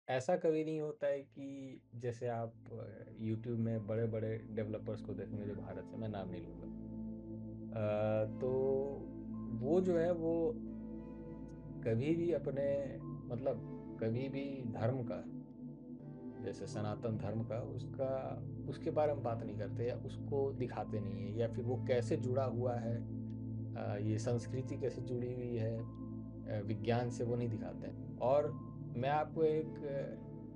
ऐसा कभी नहीं होता है कि जैसे आप यूट्यूब में बड़े-बड़े डेवलपर्स को देखेंगे जो भारत से, मैं नाम नहीं लूँगा। तो वो जो है वो कभी भी अपने मतलब कभी भी धर्म का, जैसे सनातन धर्म का, उसका उसके बारे में बात नहीं करते या उसको दिखाते नहीं है, या फिर वो कैसे जुड़ा हुआ है, ये संस्कृति कैसे जुड़ी हुई है विज्ञान से, वो नहीं दिखाते हैं। और मैं आपको एक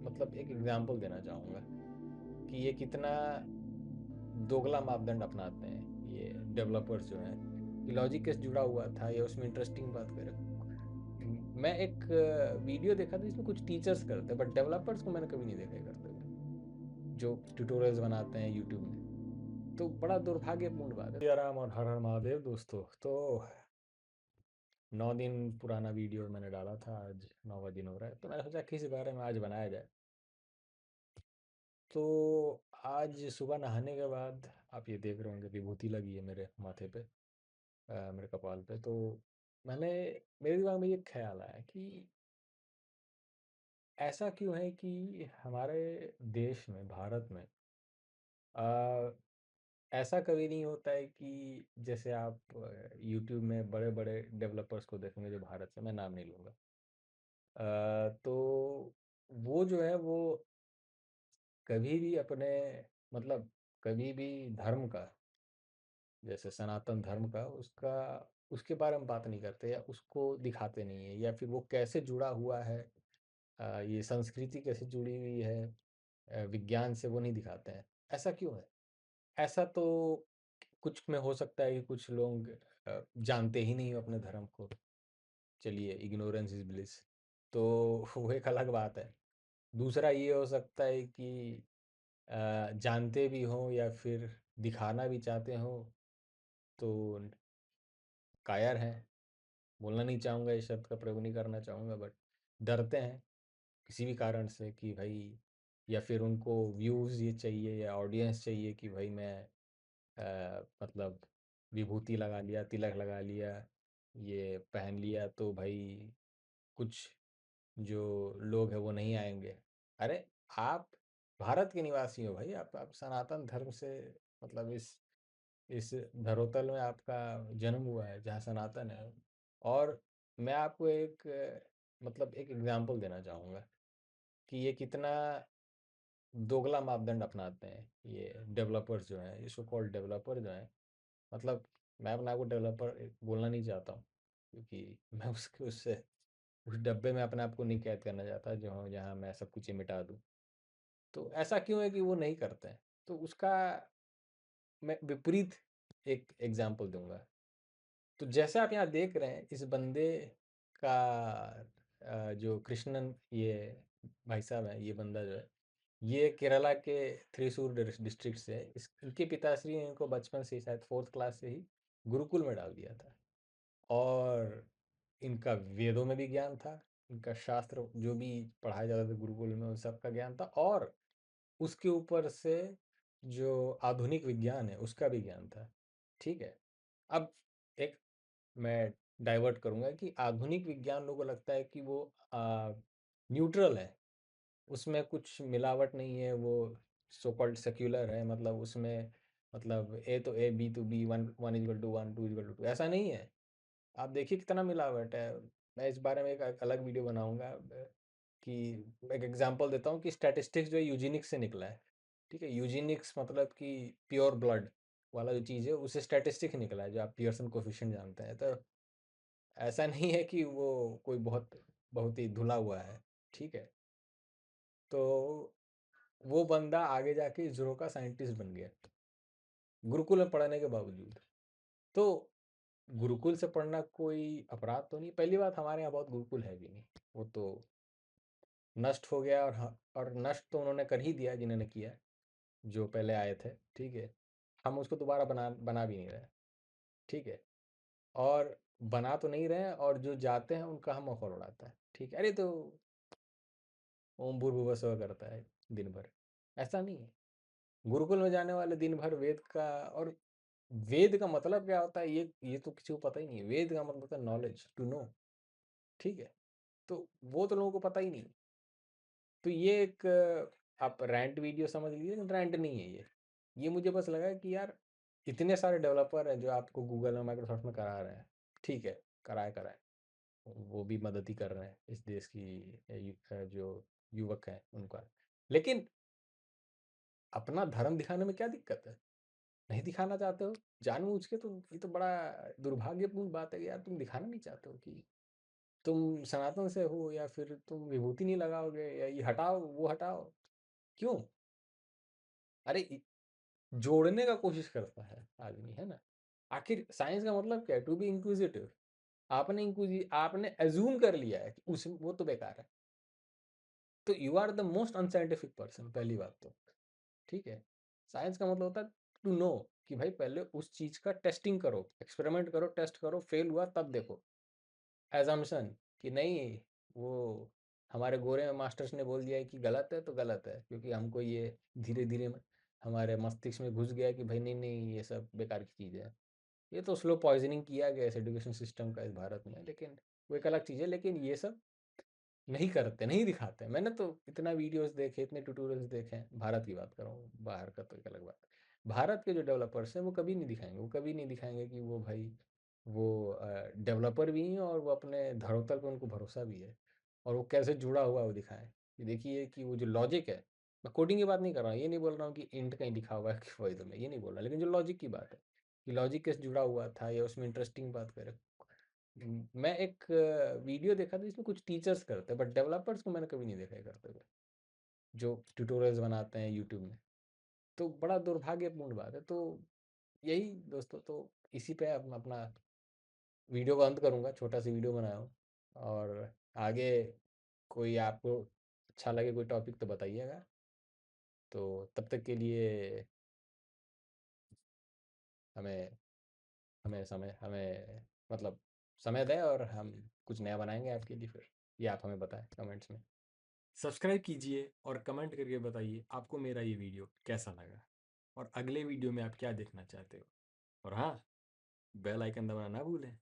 मतलब एक एग्जांपल देना चाहूँगा कि ये कितना दोगला मापदंड अपनाते हैं ये डेवलपर्स जो हैं, कि लॉजिक कैसे जुड़ा हुआ था या उसमें इंटरेस्टिंग बात करें। मैं एक वीडियो देखा था जिसमें कुछ टीचर्स करते हैं, बट डेवलपर्स को मैंने कभी नहीं देखा है करते हुए, जो ट्यूटोरियल्स बनाते हैं यूट्यूब में। तो बड़ा दुर्भाग्यपूर्ण बात है। राम और हर हर महादेव दोस्तों। तो 9 दिन पुराना वीडियो मैंने डाला था, आज 9वां दिन हो रहा है, तो मैंने सोचा किस बारे में आज बनाया जाए। तो आज सुबह नहाने के बाद आप ये देख रहे होंगे विभूति लगी है मेरे माथे पे, मेरे कपाल पे। तो मैंने मेरे दिमाग में ये ख्याल आया कि ऐसा क्यों है कि हमारे देश में, भारत में, अ, ऐसा कभी नहीं होता है कि जैसे आप यूट्यूब में बड़े-बड़े डेवलपर्स को देखेंगे जो भारत से, मैं नाम नहीं लूँगा। तो वो जो है वो कभी भी अपने मतलब कभी भी धर्म का, जैसे सनातन धर्म का, उसका उसके बारे में बात नहीं करते या उसको दिखाते नहीं है, या फिर वो कैसे जुड़ा हुआ है, ये संस्कृति कैसे जुड़ी हुई है विज्ञान से, वो नहीं दिखाते हैं। ऐसा क्यों है? ऐसा तो कुछ में हो सकता है कि कुछ लोग जानते ही नहीं हो अपने धर्म को। चलिए, इग्नोरेंस इज ब्लिस। तो वो एक अलग बात है। दूसरा ये हो सकता है कि जानते भी हों या फिर दिखाना भी चाहते हों, तो कायर हैं। बोलना नहीं चाहूँगा, इस शब्द का प्रयोग नहीं करना चाहूँगा, बट डरते हैं किसी भी कारण से कि भाई, या फिर उनको व्यूज़ ये चाहिए या ऑडियंस चाहिए कि भाई मैं मतलब विभूति लगा लिया, तिलक लगा लिया, ये पहन लिया, तो भाई कुछ जो लोग हैं वो नहीं आएंगे। अरे, आप भारत के निवासी हो भाई, आप सनातन धर्म से, मतलब इस धरोतल में आपका जन्म हुआ है जहाँ सनातन है। और मैं आपको एक मतलब एक एग्जांपल देना चाहूँगा कि ये कितना दोगला मापदंड अपनाते हैं ये डेवलपर्स जो हैं, ये सो कॉल्ड डेवलपर जो हैं। मतलब मैं अपने आप को डेवलपर बोलना नहीं चाहता हूँ, क्योंकि मैं उसके उससे उस डब्बे में अपने आप को नहीं कैद करना चाहता जो जहाँ मैं सब कुछ ही मिटा दूँ। तो ऐसा क्यों है कि वो नहीं करते हैं? तो उसका मैं विपरीत एक एग्जांपल दूँगा। तो जैसे आप यहाँ देख रहे हैं, इस बंदे का जो कृष्णन, ये भाई साहब हैं, ये बंदा जो है, ये केरला के थ्रिसूर डिस्ट्रिक्ट से है। इनके पिताश्री ने इनको बचपन से ही, शायद 4th क्लास से ही, गुरुकुल में डाल दिया था। और इनका वेदों में भी ज्ञान था, इनका शास्त्र जो भी पढ़ाया जाता था गुरुकुल में, उन सब का ज्ञान था, और उसके ऊपर से जो आधुनिक विज्ञान है उसका भी ज्ञान था। ठीक है। अब एक मैं डाइवर्ट करूँगा कि आधुनिक विज्ञान लोगों को लगता है कि वो न्यूट्रल है, उसमें कुछ मिलावट नहीं है, वो सो कॉल्ड सेक्युलर है, मतलब उसमें मतलब ए तो ए, बी तो B, one one equal to one, two equal to two, two नहीं है। आप देखिए कितना मिलावट है। मैं इस बारे में एक अलग वीडियो बनाऊंगा, कि एक एग्जांपल देता हूँ कि स्टैटिस्टिक्स जो है यूजेनिक्स से निकला है। ठीक है, यूजेनिक्स मतलब कि प्योर ब्लड वाला जो चीज़ है, उससे स्टैटिस्टिक्स निकला है, जो आप पियर्सन कोफिशिएंट जानते हैं। तो ऐसा नहीं है कि वो कोई बहुत बहुत ही धुला हुआ है। ठीक है। तो वो बंदा आगे जाके इसरो का साइंटिस्ट बन गया, गुरुकुल में पढ़ने के बावजूद। तो गुरुकुल से पढ़ना कोई अपराध तो नहीं। पहली बात, हमारे यहाँ बहुत गुरुकुल है भी नहीं, वो तो नष्ट हो गया। और नष्ट तो उन्होंने कर ही दिया जिन्होंने किया, जो पहले आए थे। ठीक है। हम उसको दोबारा बना बना भी नहीं रहे। ठीक है। और बना तो नहीं रहे, और जो जाते हैं उनका हम मखौल उड़ाता है। ठीक है, अरे तो ओम भूर्भुवः स्व करता है दिन भर। ऐसा नहीं है। गुरुकुल में जाने वाले दिन भर वेद का, और वेद का मतलब क्या होता है ये तो किसी को पता ही नहीं है। वेद का मतलब होता है नॉलेज, टू नो। ठीक है। तो वो तो लोगों को पता ही नहीं। तो ये एक आप रैंट वीडियो समझ लीजिए, लेकिन रैंट नहीं है ये। ये मुझे बस लगा कि यार इतने सारे डेवलपर हैं जो आपको गूगल और माइक्रोसॉफ्ट में करा रहे हैं, ठीक है, कराए वो भी मदद ही कर रहे हैं इस देश की जो युवक हैं उनका। लेकिन अपना धर्म दिखाने में क्या दिक्कत है? नहीं दिखाना चाहते हो जानबूझ के, तो ये तो बड़ा दुर्भाग्यपूर्ण बात है कि यार तुम दिखाना नहीं चाहते हो कि तुम सनातन से हो, या फिर तुम विभूति नहीं लगाओगे, या ये हटाओ वो हटाओ। क्यों? अरे जोड़ने का कोशिश करता है आदमी, है ना? आखिर साइंस का मतलब क्या है? To be inquisitive. आपने एज्यूम कर लिया है कि उस वो तो बेकार है, तो you are the most unscientific person, पहली बात तो। ठीक है, साइंस का मतलब होता है टू नो, कि भाई पहले उस चीज का टेस्टिंग करो, एक्सपेरिमेंट करो, टेस्ट करो, फेल हुआ तब देखो। एजम्पशन कि नहीं, वो हमारे गोरे मास्टर्स ने बोल दिया है कि गलत है तो गलत है, क्योंकि हमको ये धीरे धीरे हमारे मस्तिष्क में घुस गया है कि भाई नहीं नहीं ये सब बेकार की चीज़ है। ये तो स्लो पॉइजनिंग किया गया इस एजुकेशन सिस्टम का इस भारत में, लेकिन वो एक अलग चीज़ है। लेकिन ये सब नहीं करते, नहीं दिखाते। मैंने तो इतना वीडियोस देखे, इतने ट्यूटोरियल्स देखे हैं, भारत की बात कर रहा हूँ, बाहर का तो एक अलग बात है। भारत के जो डेवलपर्स हैं वो कभी नहीं दिखाएंगे, वो कभी नहीं दिखाएंगे कि वो भाई वो डेवलपर भी हैं और वो अपने धरोहर पे उनको भरोसा भी है, और वो कैसे जुड़ा हुआ है वो दिखाएं। कि देखिए कि वो जो लॉजिक है, मैं कोडिंग की बात नहीं कर रहा हूँ, ये नहीं बोल रहा हूँ कि इंट कहीं लिखा हुआ है कि वही, तो मैं ये नहीं बोल रहा, लेकिन जो लॉजिक की बात है कि लॉजिक कैसे जुड़ा हुआ था, या उसमें इंटरेस्टिंग बात करें। मैं एक वीडियो देखा था जिसमें कुछ टीचर्स करते हैं, बट डेवलपर्स को मैंने कभी नहीं देखा है करते हुए, जो ट्यूटोरियल्स बनाते हैं यूट्यूब में। तो बड़ा दुर्भाग्यपूर्ण बात है। तो यही दोस्तों, तो इसी पे अपना वीडियो को अंत करूँगा, छोटा सा वीडियो बनाया हूँ। और आगे कोई आपको अच्छा लगे कोई टॉपिक तो बताइएगा। तो तब तक के लिए हमें हमें मतलब समय दें, और हम कुछ नया बनाएंगे आपके लिए फिर, ये आप हमें बताएं कमेंट्स में। सब्सक्राइब कीजिए और कमेंट करके बताइए आपको मेरा ये वीडियो कैसा लगा, और अगले वीडियो में आप क्या देखना चाहते हो। और हाँ, बेल आइकन दबाना ना भूलें।